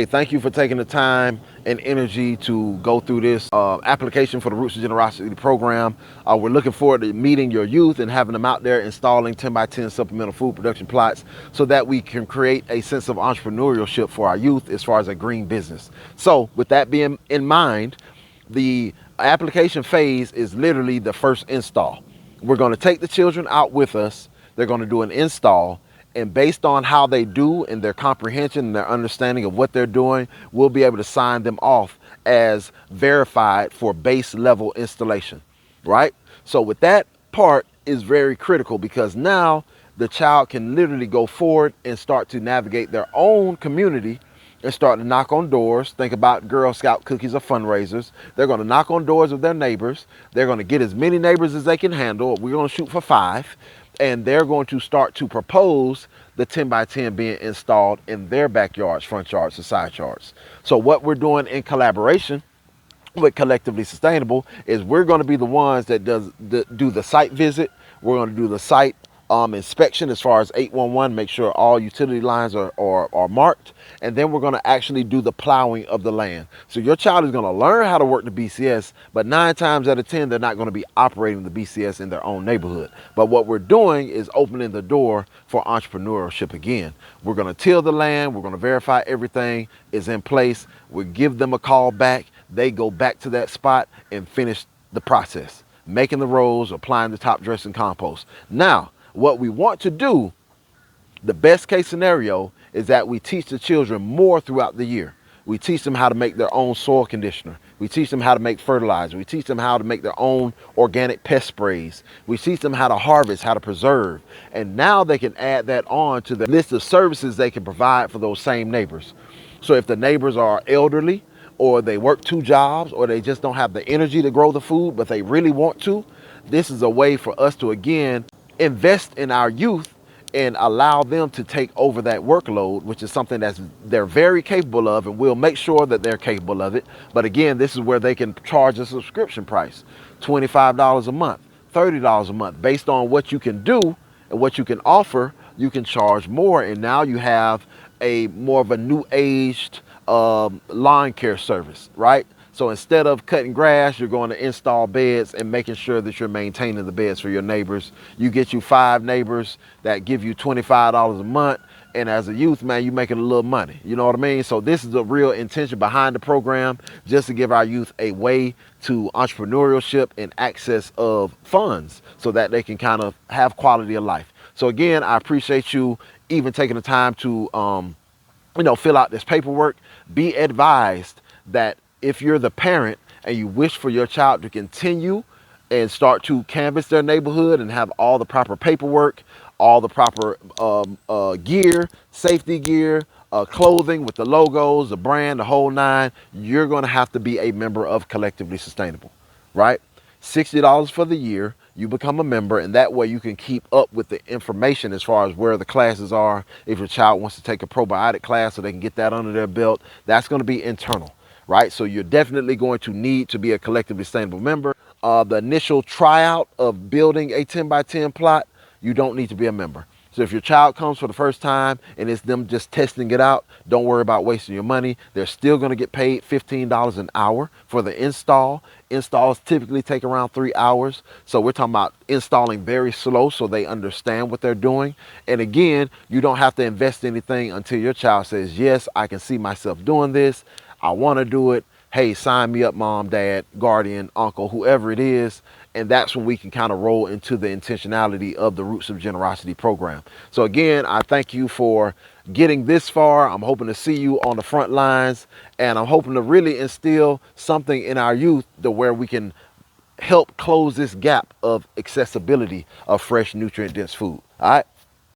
Hey, thank you for taking the time and energy to go through this application for the Roots of Generosity program. We're looking forward to meeting your youth and having them out there installing 10 by 10 supplemental food production plots so that we can create a sense of entrepreneurship for our youth as far as a green business. So with that being in mind, the application phase is literally the first install. We're going to take the children out with us. They're going to do an install, and based on how they do and their comprehension and their understanding of what they're doing, we'll be able to sign them off as verified for base level installation, right? So with that part is very critical because now the child can literally go forward and start to navigate their own community and start to knock on doors. Think about Girl Scout cookies or fundraisers. They're going to knock on doors of their neighbors. They're going to get as many neighbors as they can handle. We're going to shoot for 5. And they're going to start to propose the 10 by 10 being installed in their backyards, front yards, and side yards. So what we're doing in collaboration with Collectively Sustainable is we're going to be the ones that do the site visit. We're going to do the site inspection as far as 811, make sure all utility lines are marked, and then we're going to actually do the plowing of the land. So your child is going to learn how to work the BCS, but 9 times out of 10 they're not going to be operating the BCS in their own neighborhood. But what we're doing is opening the door for entrepreneurship again. We're going to till the land, we're going to verify everything is in place, we give them a call back, they go back to that spot and finish the process, making the rows, applying the top dressing compost. Now what we want to do, the best case scenario, is that we teach the children more throughout the year. We teach them how to make their own soil conditioner. We teach them how to make fertilizer. We teach them how to make their own organic pest sprays. We teach them how to harvest, how to preserve. And now they can add that on to the list of services they can provide for those same neighbors. So if the neighbors are elderly, or they work 2 jobs, or they just don't have the energy to grow the food, but they really want to, this is a way for us to, again, invest in our youth and allow them to take over that workload, which is something they're very capable of, and we'll make sure that they're capable of it. But again, this is where they can charge a subscription price, $25 a month, $30 a month. Based on what you can do and what you can offer, you can charge more, and now you have a more of a new aged lawn care service, right? So instead of cutting grass, you're going to install beds and making sure that you're maintaining the beds for your neighbors. You get you 5 neighbors that give you $25 a month. And as a youth, man, you're making a little money. You know what I mean? So this is the real intention behind the program, just to give our youth a way to entrepreneurship and access of funds so that they can kind of have quality of life. So again, I appreciate you even taking the time to, fill out this paperwork. Be advised that if you're the parent and you wish for your child to continue and start to canvass their neighborhood and have all the proper paperwork, all the proper gear, safety gear, clothing with the logos, the brand, the whole 9, you're going to have to be a member of Collectively Sustainable, right? $60 for the year. You become a member, and that way you can keep up with the information as far as where the classes are. If your child wants to take a probiotic class so they can get that under their belt, that's going to be internal, right? So you're definitely going to need to be a Collectively Sustainable member. The initial tryout of building a 10 by 10 plot, you don't need to be a member. So if your child comes for the first time and it's them just testing it out, don't worry about wasting your money. They're still going to get paid $15 an hour for the install. Installs typically take around 3 hours. So we're talking about installing very slow so they understand what they're doing. And again, you don't have to invest anything until your child says, yes, I can see myself doing this. I want to do it. Hey, sign me up, mom, dad, guardian, uncle, whoever it is. And that's when we can kind of roll into the intentionality of the Roots of Generosity program. So again, I thank you for getting this far. I'm hoping to see you on the front lines, and I'm hoping to really instill something in our youth to where we can help close this gap of accessibility of fresh, nutrient-dense food. All right.